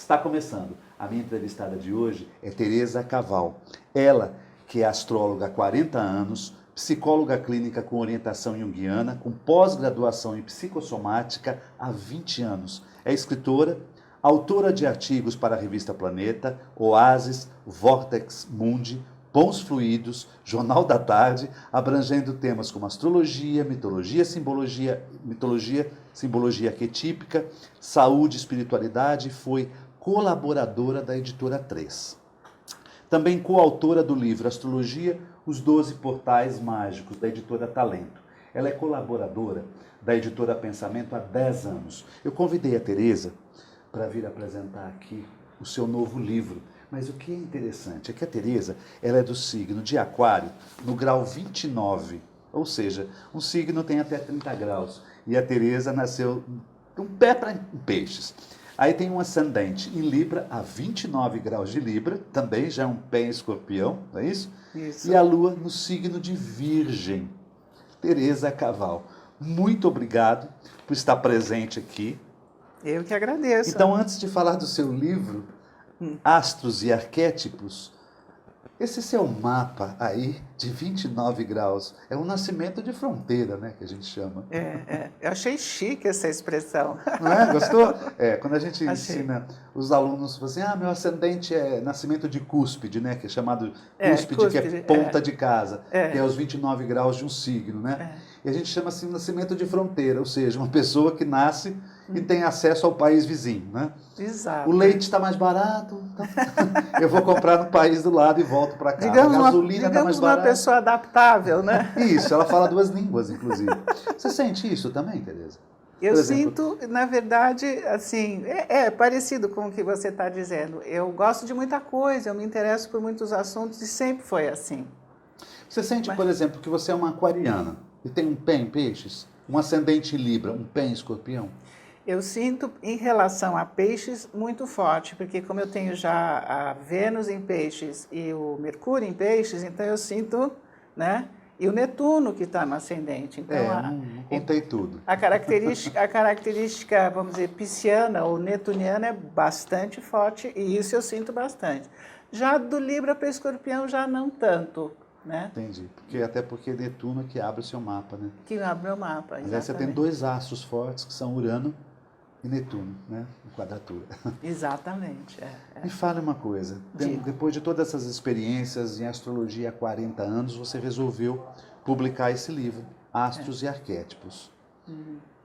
Está começando. A minha entrevistada de hoje é Tereza Caval. Ela, que é astróloga há 40 anos, psicóloga clínica com orientação junguiana, com pós-graduação em psicossomática há 20 anos. É escritora, autora de artigos para a revista Planeta, Oasis, Vortex Mundi, Bons Fluidos, Jornal da Tarde, abrangendo temas como astrologia, simbologia arquetípica, saúde, espiritualidade, foi colaboradora da editora 3. Também coautora do livro Astrologia, os 12 Portais Mágicos, da editora Talento. Ela é colaboradora da editora Pensamento há 10 anos. Eu convidei a Tereza para vir apresentar aqui o seu novo livro. Mas o que é interessante é que a Tereza, ela é do signo de Aquário, no grau 29. Ou seja, um signo tem até 30 graus. E a Tereza nasceu um pé para Peixes. Aí tem um ascendente em Libra, a 29 graus de Libra, também já é um pé em Escorpião, não é isso? Isso. E a Lua no signo de Virgem. Tereza Caval, muito obrigado por estar presente aqui. Eu que agradeço. Então, antes de falar do seu livro, Astros e Arquétipos, esse seu mapa aí de 29 graus é um nascimento de fronteira, né, que a gente chama. Eu achei chique essa expressão. Não é? Gostou? Quando a gente ensina os alunos, assim, meu ascendente é nascimento de cúspide, né, que é chamado cúspide, que é ponta de casa, que é os 29 graus de um signo, né? E a gente chama assim nascimento de fronteira, ou seja, uma pessoa que nasce e tem acesso ao país vizinho, né? Exato. O leite está mais barato, então eu vou comprar no país do lado e volto para cá. A gasolina está mais barata. Uma pessoa adaptável, né? Isso, ela fala duas línguas, inclusive. Você sente isso também, Tereza? Eu sinto, na verdade, assim, é parecido com o que você está dizendo. Eu gosto de muita coisa, eu me interesso por muitos assuntos e sempre foi assim. Você sente, por exemplo, que você é uma aquariana e tem um pé em Peixes, um ascendente em Libra, um pé em Escorpião? Eu sinto, em relação a Peixes, muito forte, porque como eu tenho já a Vênus em Peixes e o Mercúrio em Peixes, então eu sinto, né? E o Netuno que está no ascendente. Então, não contei tudo. A característica, vamos dizer, pisciana ou netuniana é bastante forte e isso eu sinto bastante. Já do Libra para Escorpião, já não tanto, né? Entendi. Até porque Netuno é que abre o seu mapa, né? Que abre o mapa, exatamente. Aliás, você tem dois astros fortes, que são Urano e Netuno, né? Em quadratura. Exatamente. Me fale uma coisa. Depois de todas essas experiências em astrologia há 40 anos, você resolveu publicar esse livro, Astros e Arquétipos.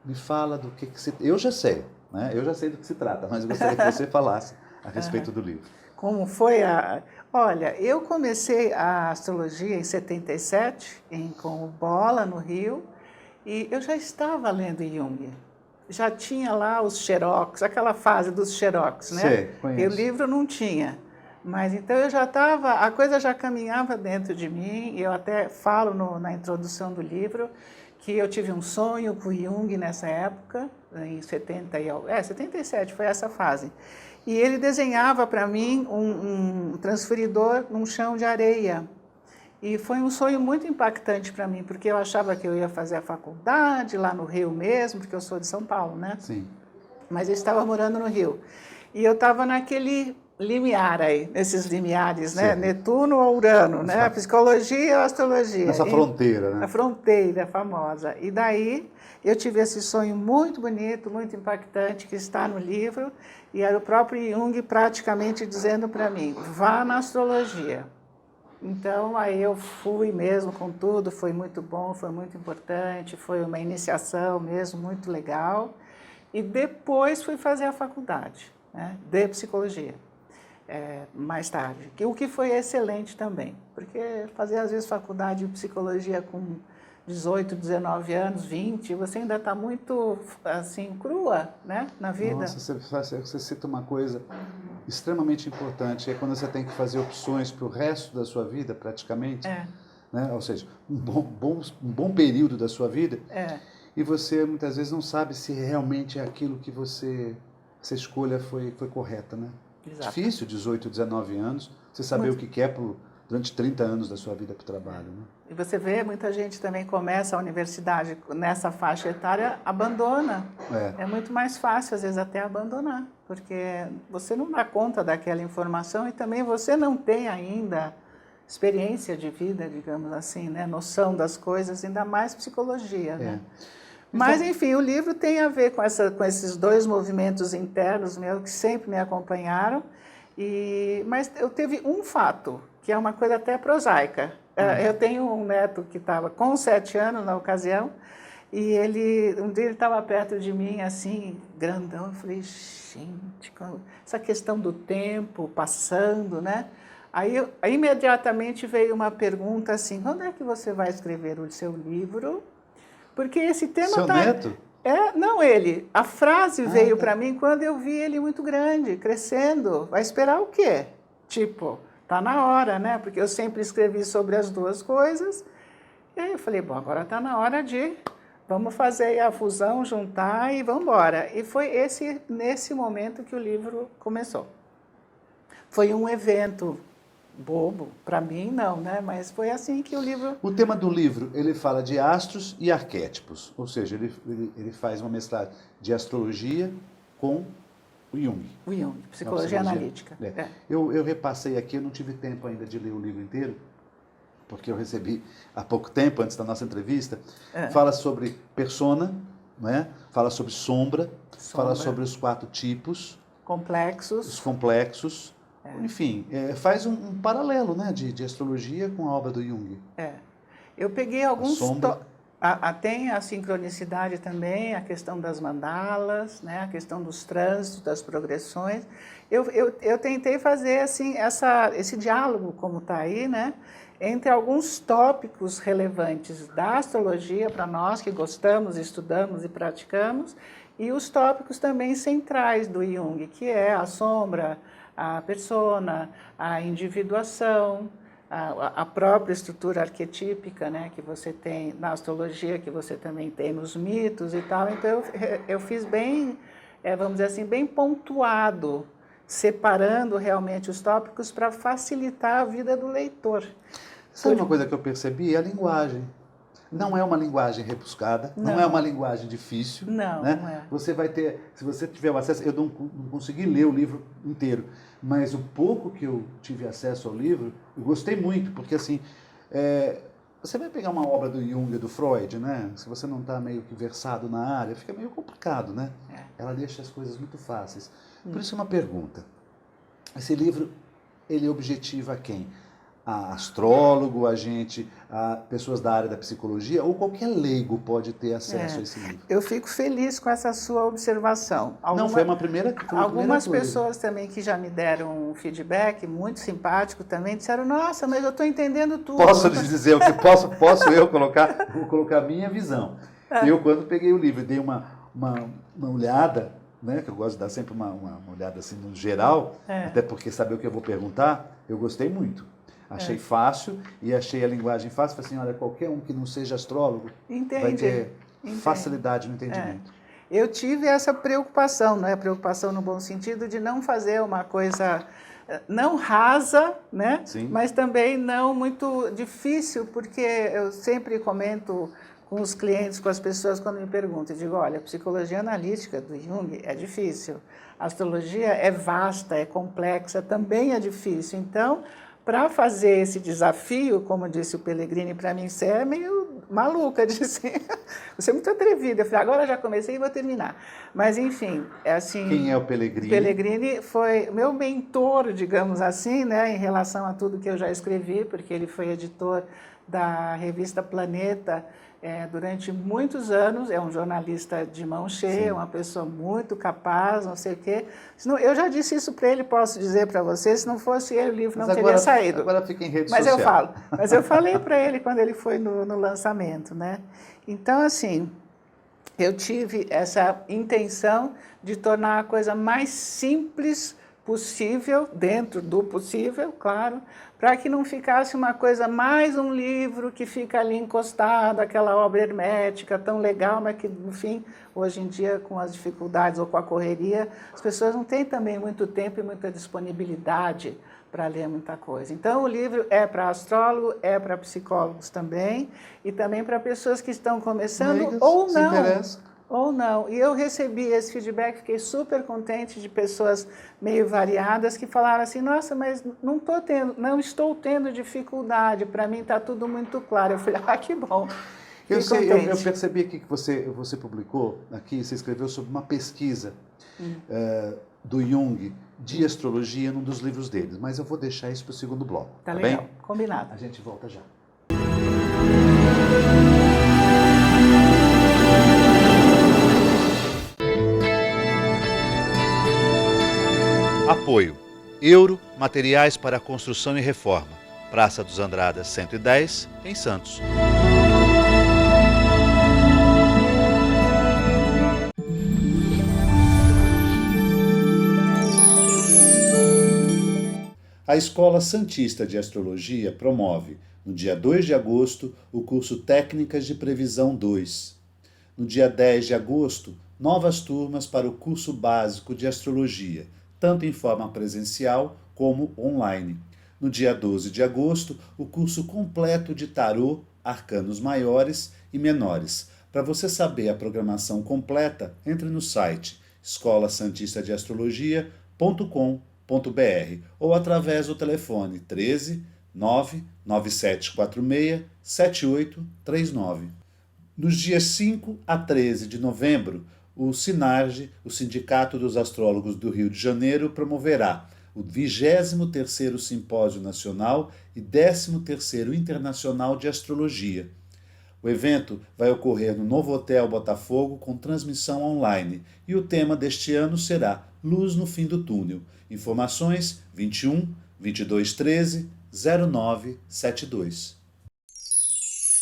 Me fala do que se... Eu já sei, né? Eu já sei do que se trata, mas eu gostaria que você falasse a respeito do livro. Como foi a... Olha, eu comecei a astrologia em 77, com o Bola, no Rio, e eu já estava lendo Jung. Já tinha lá os xerox, aquela fase dos xerox, né? Sei, conheço. E o livro não tinha. Mas então eu já estava, a coisa já caminhava dentro de mim, e eu até falo na introdução do livro que eu tive um sonho com Jung nessa época, em 77, foi essa fase. E ele desenhava para mim um transferidor num chão de areia. E foi um sonho muito impactante para mim, porque eu achava que eu ia fazer a faculdade lá no Rio mesmo, porque eu sou de São Paulo, né? Sim. Mas eu estava morando no Rio. E eu estava naquele limiar aí, nesses limiares, né? Sim. Netuno ou Urano, né? Psicologia ou astrologia. Nessa fronteira, né? A fronteira famosa. E daí eu tive esse sonho muito bonito, muito impactante, que está no livro, e era o próprio Jung praticamente dizendo para mim, vá na astrologia. Então, aí eu fui mesmo com tudo, foi muito bom, foi muito importante, foi uma iniciação mesmo muito legal. E depois fui fazer a faculdade, né, de psicologia, mais tarde, o que foi excelente também, porque fazer às vezes faculdade de psicologia com 18, 19 anos, 20, você ainda está muito, assim, crua, né, na vida. Nossa, você cita uma coisa extremamente importante, é quando você tem que fazer opções para o resto da sua vida, praticamente, né? Ou seja, um bom período da sua vida, e você muitas vezes não sabe se realmente é aquilo que essa escolha foi correta, né? Exato. Difícil, 18, 19 anos, você saber o que quer durante 30 anos da sua vida para o trabalho. Né? E você vê, muita gente também começa a universidade nessa faixa etária, abandona. É muito mais fácil, às vezes, até abandonar, porque você não dá conta daquela informação e também você não tem ainda experiência de vida, digamos assim, né? Noção das coisas, ainda mais psicologia. Né? Mas, enfim, o livro tem a ver com esses dois movimentos internos meus que sempre me acompanharam. Mas eu teve um fato, que é uma coisa até prosaica. Eu tenho um neto que estava com 7 anos na ocasião, e um dia ele estava perto de mim, assim, grandão. Eu falei, gente, essa questão do tempo passando, né? Aí imediatamente veio uma pergunta assim, quando é que você vai escrever o seu livro? Porque esse tema Seu neto? Não ele. A frase veio para mim quando eu vi ele muito grande, crescendo. Vai esperar o quê? Tipo, tá na hora, né? Porque eu sempre escrevi sobre as duas coisas. E aí eu falei, bom, agora tá na hora vamos fazer a fusão, juntar e vamos embora. E foi nesse momento que o livro começou. Foi um evento bobo, para mim não, né? Mas foi assim que o livro... O tema do livro, ele fala de astros e arquétipos, ou seja, ele faz uma mesclagem de astrologia com o Jung. O Jung, psicologia analítica. Eu repassei aqui, eu não tive tempo ainda de ler o livro inteiro, porque eu recebi há pouco tempo, antes da nossa entrevista. Fala sobre persona, né? Fala sobre sombra, fala sobre os 4 tipos. Complexos. Os complexos. Enfim, faz um paralelo, né, de astrologia com a obra do Jung. Eu peguei alguns... Tem a sincronicidade também, a questão das mandalas, né, a questão dos trânsitos, das progressões. Eu tentei fazer assim, esse diálogo, como está aí, né, entre alguns tópicos relevantes da astrologia para nós que gostamos, estudamos e praticamos, e os tópicos também centrais do Jung, que é a sombra, a persona, a individuação, a própria estrutura arquetípica, né, que você tem na astrologia, que você também tem nos mitos e tal. Então, eu fiz bem, vamos dizer assim, bem pontuado, separando realmente os tópicos para facilitar a vida do leitor. Sabe uma coisa que eu percebi? É a linguagem. Não é uma linguagem rebuscada, não é uma linguagem difícil. Não, né? não é. Você vai ter, se você tiver o acesso, eu não consegui ler o livro inteiro, mas o pouco que eu tive acesso ao livro, eu gostei muito, porque assim, você vai pegar uma obra do Jung e do Freud, né? Se você não está meio que versado na área, fica meio complicado, né? Ela deixa as coisas muito fáceis. Por isso uma pergunta, esse livro, ele objetiva quem? A astrólogo, a pessoas da área da psicologia, ou qualquer leigo pode ter acesso a esse livro? Eu fico feliz com essa sua observação. Foi uma primeira Algumas pessoas também que já me deram um feedback muito simpático também disseram, nossa, mas eu estou entendendo tudo. Posso lhes dizer o que posso eu colocar? Vou colocar a minha visão. Eu, quando peguei o livro e dei uma olhada, né, que eu gosto de dar sempre uma olhada assim no geral, até porque saber o que eu vou perguntar, eu gostei muito. Achei fácil e achei a linguagem fácil. Falei assim, olha, qualquer um que não seja astrólogo vai ter facilidade no entendimento. Eu tive essa preocupação, não é preocupação no bom sentido, de não fazer uma coisa não rasa, né? Sim. Mas também não muito difícil, porque eu sempre comento com os clientes, com as pessoas, quando me perguntam, eu digo, olha, a psicologia analítica do Jung é difícil, a astrologia é vasta, é complexa, também é difícil. Então, para fazer esse desafio, como disse o Pellegrini, para mim, você é meio maluca, disse. Você é muito atrevida. Eu falei, agora já comecei e vou terminar. Mas, enfim, é assim... Quem é o Pellegrini? O Pellegrini foi meu mentor, digamos assim, né, em relação a tudo que eu já escrevi, porque ele foi editor da revista Planeta durante muitos anos, é um jornalista de mão cheia, uma pessoa muito capaz, não sei o quê. Eu já disse isso para ele, posso dizer para você, se não fosse ele, o livro não teria saído. Agora fica em rede social. social. Mas eu falei para ele quando ele foi no lançamento, né? Então, assim, eu tive essa intenção de tornar a coisa mais simples possível, dentro do possível, claro, para que não ficasse uma coisa, mais um livro que fica ali encostado, aquela obra hermética tão legal, mas que, no fim, hoje em dia, com as dificuldades ou com a correria, as pessoas não têm também muito tempo e muita disponibilidade para ler muita coisa. Então, o livro é para astrólogo, é para psicólogos também, e também para pessoas que estão começando Leigas, ou se não. interessa. Ou não. E eu recebi esse feedback, fiquei super contente de pessoas meio variadas que falaram assim, nossa, mas não estou tendo dificuldade, para mim está tudo muito claro. Eu falei, que bom. Eu percebi aqui que você publicou, aqui você escreveu sobre uma pesquisa do Jung de astrologia num dos livros deles, mas eu vou deixar isso para o segundo bloco. Tá bem? legal, combinado. A gente volta já. Apoio. Euro, materiais para construção e reforma. Praça dos Andradas, 110, em Santos. A Escola Santista de Astrologia promove, no dia 2 de agosto, o curso Técnicas de Previsão 2. No dia 10 de agosto, novas turmas para o curso básico de Astrologia, tanto em forma presencial como online. No dia 12 de agosto, o curso completo de Tarô, Arcanos Maiores e Menores. Para você saber a programação completa, entre no site escolasantistadeastrologia.com.br ou através do telefone 13 99746 7839. Nos dias 5 a 13 de novembro, o SINARGE, o Sindicato dos Astrólogos do Rio de Janeiro, promoverá o 23º Simpósio Nacional e 13º Internacional de Astrologia. O evento vai ocorrer no Novo Hotel Botafogo com transmissão online e o tema deste ano será Luz no Fim do Túnel. Informações 21 22 13 0972.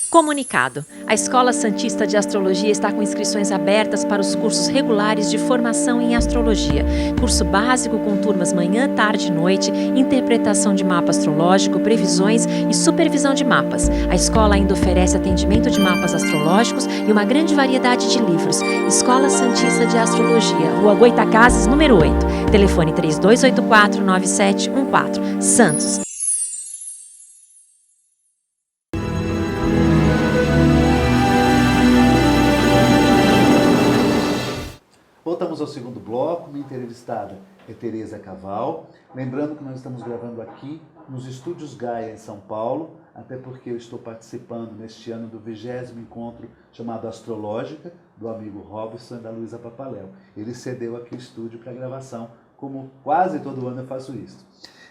Comunicado. A Escola Santista de Astrologia está com inscrições abertas para os cursos regulares de formação em astrologia. Curso básico com turmas manhã, tarde e noite, interpretação de mapa astrológico, previsões e supervisão de mapas. A escola ainda oferece atendimento de mapas astrológicos e uma grande variedade de livros. Escola Santista de Astrologia, Rua Goitacazes, número 8. Telefone 3284-9714. Santos. Voltamos ao segundo bloco. Minha entrevistada é Tereza Caval. Lembrando que nós estamos gravando aqui nos Estúdios Gaia, em São Paulo, até porque eu estou participando neste ano do 20º encontro chamado Astrológica, do amigo Robson e da Luísa Papaléu. Ele cedeu aqui o estúdio para gravação, como quase todo ano eu faço isso.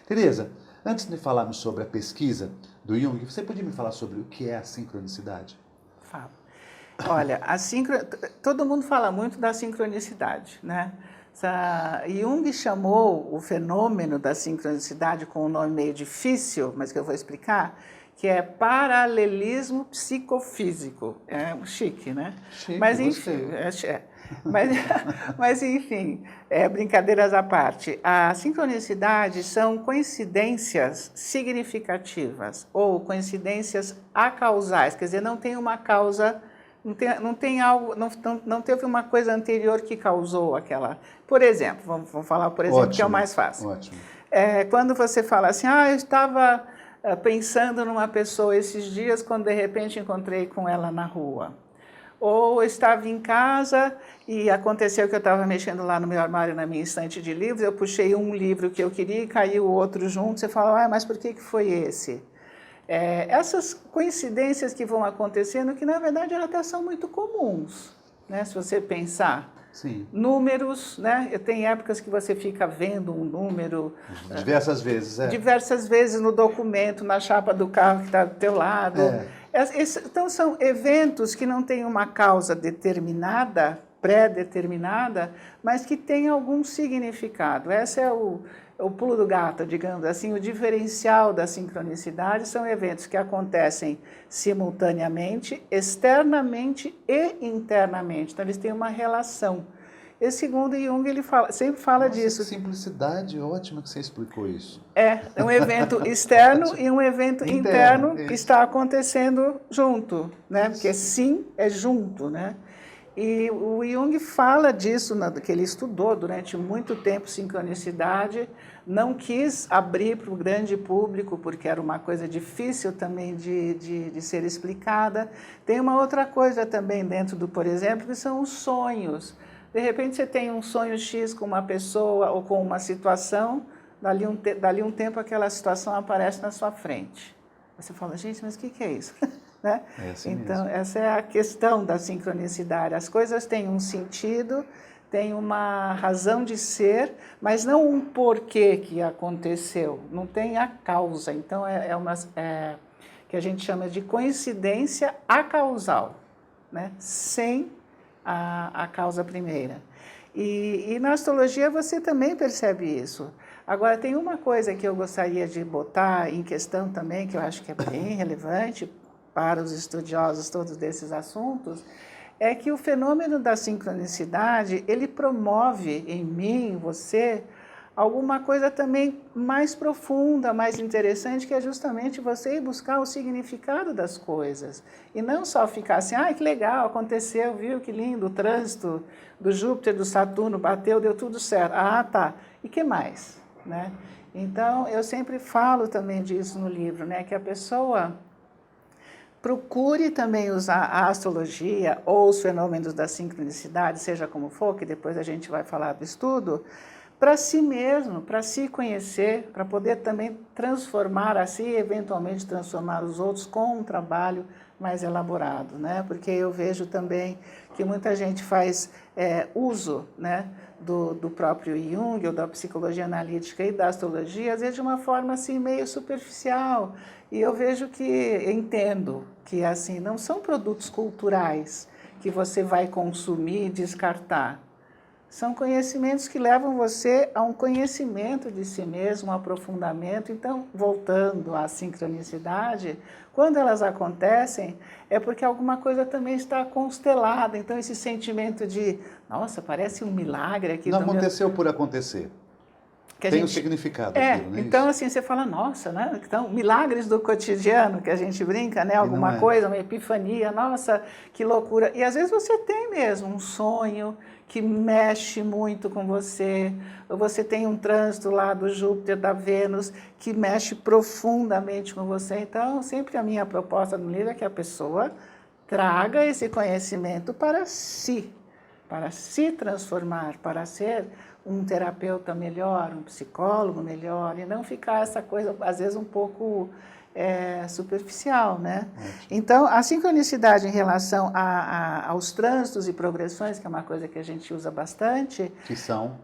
Tereza, antes de falarmos sobre a pesquisa do Jung, você podia me falar sobre o que é a sincronicidade? Falo. Olha, todo mundo fala muito da sincronicidade, né? Jung chamou o fenômeno da sincronicidade com um nome meio difícil, mas que eu vou explicar, que é paralelismo psicofísico. É chique, né? Chique, mas enfim, mas enfim, brincadeiras à parte. A sincronicidade são coincidências significativas ou coincidências acausais, quer dizer, não tem uma causa. Não tem algo, não teve uma coisa anterior que causou aquela. Por exemplo, vamos falar, por exemplo, que é o mais fácil. Ótimo. Quando você fala assim, eu estava pensando numa pessoa esses dias, quando de repente encontrei com ela na rua. Ou eu estava em casa e aconteceu que eu estava mexendo lá no meu armário, na minha estante de livros, eu puxei um livro que eu queria e caiu o outro junto, você fala, mas por que foi esse? Essas coincidências que vão acontecendo, que na verdade elas até são muito comuns, né? Se você pensar. Sim. Números, né? Tem épocas que você fica vendo um número... Diversas vezes, Diversas vezes no documento, na chapa do carro que está do teu lado. Então são eventos que não têm uma causa determinada, pré-determinada, mas que têm algum significado. Esse é o pulo do gato, digamos assim. O diferencial da sincronicidade são eventos que acontecem simultaneamente, externamente e internamente. Então, eles têm uma relação. E segundo Jung, ele sempre fala Nossa, disso. que simplicidade, ótima que você explicou isso. É um evento externo e um evento interno que está acontecendo junto, né? Porque sim é junto, né? E o Jung fala disso, que ele estudou durante muito tempo sincronicidade, não quis abrir para o grande público, porque era uma coisa difícil também de ser explicada. Tem uma outra coisa também dentro do, por exemplo, que são os sonhos. De repente você tem um sonho X com uma pessoa ou com uma situação, dali um tempo aquela situação aparece na sua frente. Você fala, gente, mas o que é isso? Né? É assim então, mesmo. essa é a questão da sincronicidade. As coisas têm um sentido, têm uma razão de ser, mas não um porquê que aconteceu, não tem a causa. Então, que a gente chama de coincidência acausal, né? Sem a causa primeira. E na astrologia você também percebe isso. Agora, tem uma coisa que eu gostaria de botar em questão também, que eu acho que é bem relevante para os estudiosos todos desses assuntos, é que o fenômeno da sincronicidade, ele promove em mim, em você, alguma coisa também mais profunda, mais interessante, que é justamente você ir buscar o significado das coisas. E não só ficar assim, que legal, aconteceu, viu, que lindo, o trânsito do Júpiter, do Saturno, bateu, deu tudo certo. Tá. E que mais? Né? Então, eu sempre falo também disso no livro, né? Que a pessoa procure também usar a astrologia ou os fenômenos da sincronicidade, seja como for, que depois a gente vai falar do estudo, para si mesmo, para se conhecer, para poder também transformar a si e eventualmente transformar os outros com um trabalho mais elaborado, né? Porque eu vejo também que muita gente faz uso, né, do próprio Jung ou da psicologia analítica e da astrologia, às vezes de uma forma assim meio superficial. E eu vejo eu entendo que assim não são produtos culturais que você vai consumir e descartar. São conhecimentos que levam você a um conhecimento de si mesmo, um aprofundamento. Então, voltando à sincronicidade, quando elas acontecem, é porque alguma coisa também está constelada. Então, esse sentimento de, nossa, parece um milagre aqui. Não aconteceu por acontecer. Tem um significado aquilo, não é então isso? assim, você fala, nossa, né? Então, milagres do cotidiano, que a gente brinca, né? Alguma coisa, uma epifania, nossa, que loucura. E às vezes você tem mesmo um sonho que mexe muito com você, ou você tem um trânsito lá do Júpiter, da Vênus, que mexe profundamente com você. Então, sempre a minha proposta no livro é que a pessoa traga esse conhecimento para se transformar, para ser um terapeuta melhor, um psicólogo melhor, e não ficar essa coisa, às vezes, um pouco superficial, né? Então, a sincronicidade em relação aos trânsitos e progressões, que é uma coisa que a gente usa bastante... Que são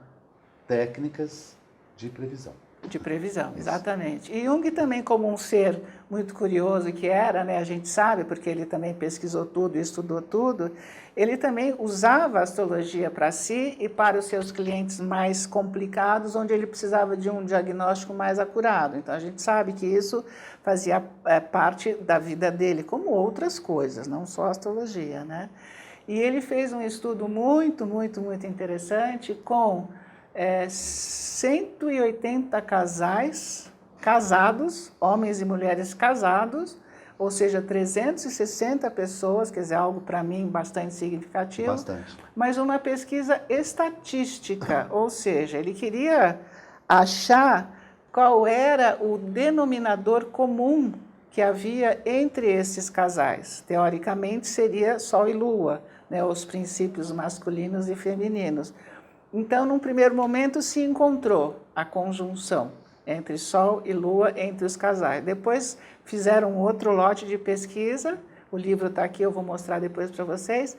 técnicas de previsão. De previsão, exatamente. E Jung também, como um ser muito curioso que era, né, a gente sabe, porque ele também pesquisou tudo e estudou tudo, ele também usava a astrologia para si e para os seus clientes mais complicados, onde ele precisava de um diagnóstico mais acurado. Então, a gente sabe que isso fazia parte da vida dele, como outras coisas, não só a astrologia, né? E ele fez um estudo muito, muito, muito interessante com 180 casais casados, homens e mulheres casados, ou seja, 360 pessoas, quer dizer, algo para mim bastante significativo. Bastante. Mas uma pesquisa estatística, ou seja, ele queria achar qual era o denominador comum que havia entre esses casais. Teoricamente, seria Sol e Lua, né, os princípios masculinos e femininos. Então, num primeiro momento, se encontrou a conjunção entre Sol e Lua, entre os casais. Depois fizeram outro lote de pesquisa, o livro está aqui, eu vou mostrar depois para vocês,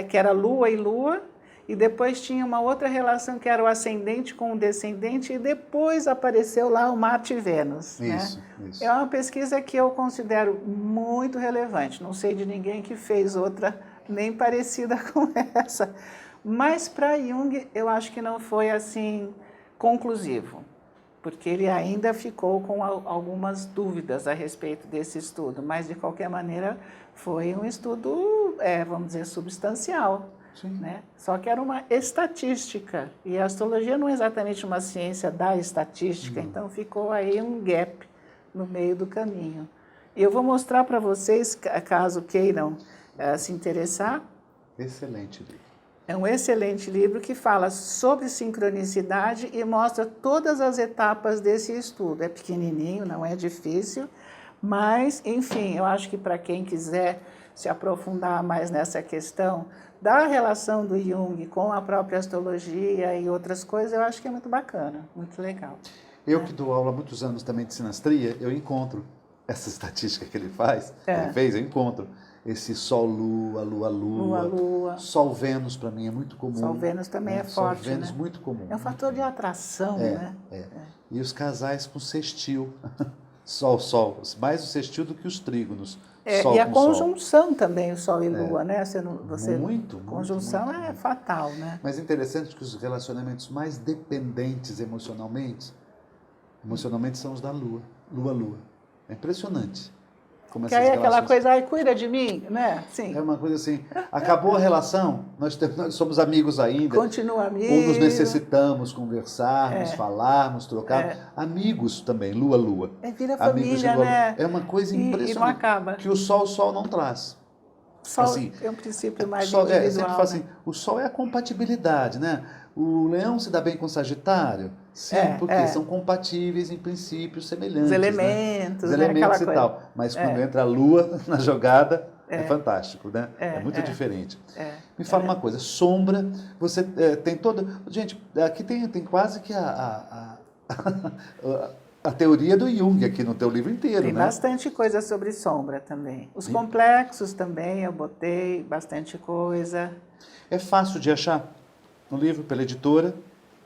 que era Lua e Lua, e depois tinha uma outra relação que era o ascendente com o descendente, e depois apareceu lá o Marte e Vênus. Isso, né? isso. É uma pesquisa que eu considero muito relevante, não sei de ninguém que fez outra nem parecida com essa. Mas para Jung, eu acho que não foi assim conclusivo, porque ele ainda ficou com algumas dúvidas a respeito desse estudo, mas de qualquer maneira foi um estudo, vamos dizer, substancial. Sim. Né? Só que era uma estatística, e a astrologia não é exatamente uma ciência da estatística, então ficou aí um gap no meio do caminho. E eu vou mostrar para vocês, caso queiram se interessar. Excelente livro. É um excelente livro que fala sobre sincronicidade e mostra todas as etapas desse estudo. É pequenininho, não é difícil, mas, enfim, eu acho que para quem quiser se aprofundar mais nessa questão da relação do Jung com a própria astrologia e outras coisas, eu acho que é muito bacana, muito legal. Eu que dou aula há muitos anos também de sinastria, eu encontro essa estatística que ele faz, ele fez, eu encontro esse Sol-Lua, Lua-Lua, Lua-Lua. Sol-Vênus para mim é muito comum. Sol-Vênus também é forte, Sol-Vênus né? muito comum. É um fator de atração, né? E os casais com sextil, Sol, mais o sextil do que os trígonos. Sol E a com conjunção Sol. também, o Sol e Lua, né? Muito, conjunção muito, é muito. fatal, né? Mas é interessante que os relacionamentos mais dependentes emocionalmente são os da Lua, Lua-Lua. É impressionante. Como Que essas aí é aquela relações... coisa, ai, cuida de mim, né? Sim. É uma coisa assim, acabou a relação, nós somos amigos ainda. Continua amigo. Ou nos necessitamos conversarmos, falarmos, trocarmos. Amigos também, Lua-Lua. Vira Amigos família, né? É uma coisa impressionante. E não acaba. Que o Sol não traz. Sol assim, é um princípio mais Sol, individual. sempre fala assim, o Sol é a compatibilidade, né? O Leão se dá bem com o Sagitário? Sim, porque são compatíveis em princípios semelhantes. Os elementos, né? Os elementos e tal. Mas quando entra a Lua na jogada, é fantástico, né? É muito diferente. Me fala uma coisa, sombra, você tem toda... Gente, aqui tem quase que a teoria do Jung aqui no teu livro inteiro, Tem né? bastante coisa sobre sombra também. Os complexos também eu botei, bastante coisa. É fácil de achar no livro, pela editora,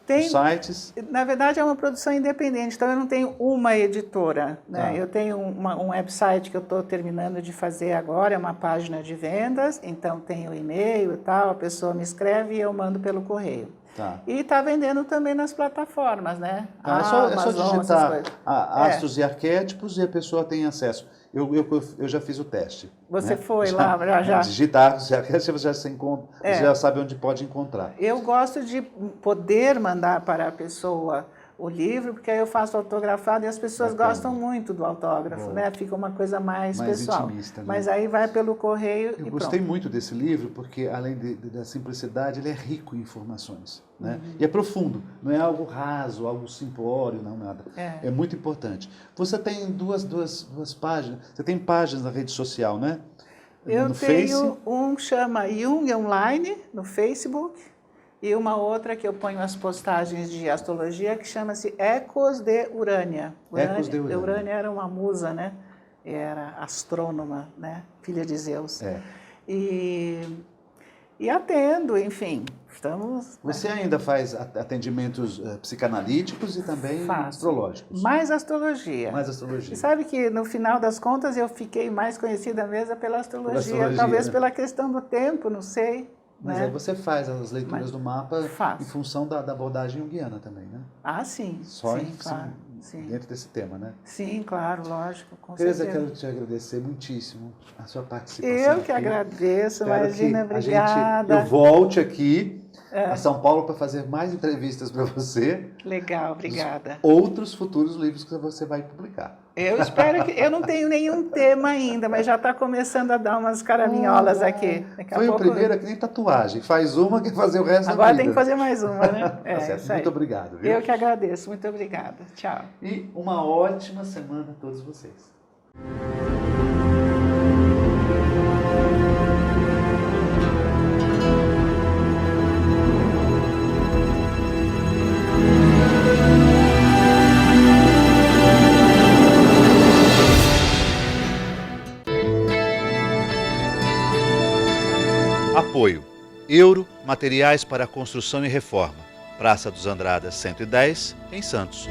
nos sites? Na verdade, é uma produção independente, então eu não tenho uma editora. Né? Ah. Eu tenho um website que eu estou terminando de fazer agora, é uma página de vendas, então tem o e-mail e tal, a pessoa me escreve e eu mando pelo correio. Tá. E está vendendo também nas plataformas, né? É só Amazon, digitar astros e arquétipos e a pessoa tem acesso. Eu já fiz o teste. Você né? foi lá, já? Digitar astros e arquétipos, você já sabe onde pode encontrar. Eu gosto de poder mandar para a pessoa o livro, porque aí eu faço autografado e as pessoas gostam muito do autógrafo, né? Fica uma coisa mais pessoal. Intimista, né? Mas aí vai pelo correio Eu e gostei pronto. muito desse livro, porque além da simplicidade, ele é rico em informações. Né? E é profundo, não é algo raso, algo simplório, não nada. É muito importante. Você tem duas páginas, você tem páginas na rede social, né? Eu no tenho um que chama Jung Online, no Facebook, e uma outra que eu ponho as postagens de astrologia, que chama-se Ecos de Urânia. Ecos de Urânia. Urânia era uma musa, né? Era astrônoma, né? Filha de Zeus. E atendo, enfim, estamos... Você ainda faz atendimentos psicanalíticos e também astrológicos? Mais astrologia. Mais astrologia. E sabe que, no final das contas, eu fiquei mais conhecida mesmo pela astrologia. Talvez pela questão do tempo, não sei. Mas né? aí você faz as leituras do mapa Faço. em função da abordagem junguiana também, né? Ah, sim. Só sim, claro. Sim. dentro desse tema, né? Sim, claro, lógico, com Tereza, certeza. quero te agradecer muitíssimo a sua participação. Eu que aqui. agradeço, Espero imagina, que obrigada. eu volte aqui a São Paulo para fazer mais entrevistas para você. Legal, obrigada. Outros futuros livros que você vai publicar. Eu espero que... Eu não tenho nenhum tema ainda, mas já está começando a dar umas caraminholas aqui. Daqui a Foi pouco... o primeiro, é que nem tatuagem. Faz uma, quer fazer o resto Agora da vida. tem que fazer mais uma, né? Tá certo. Isso aí. Muito obrigado. Viu? Eu que agradeço. Muito obrigada. Tchau. E uma ótima semana a todos vocês. Apoio. Euro Materiais para Construção e Reforma. Praça dos Andradas 110, em Santos.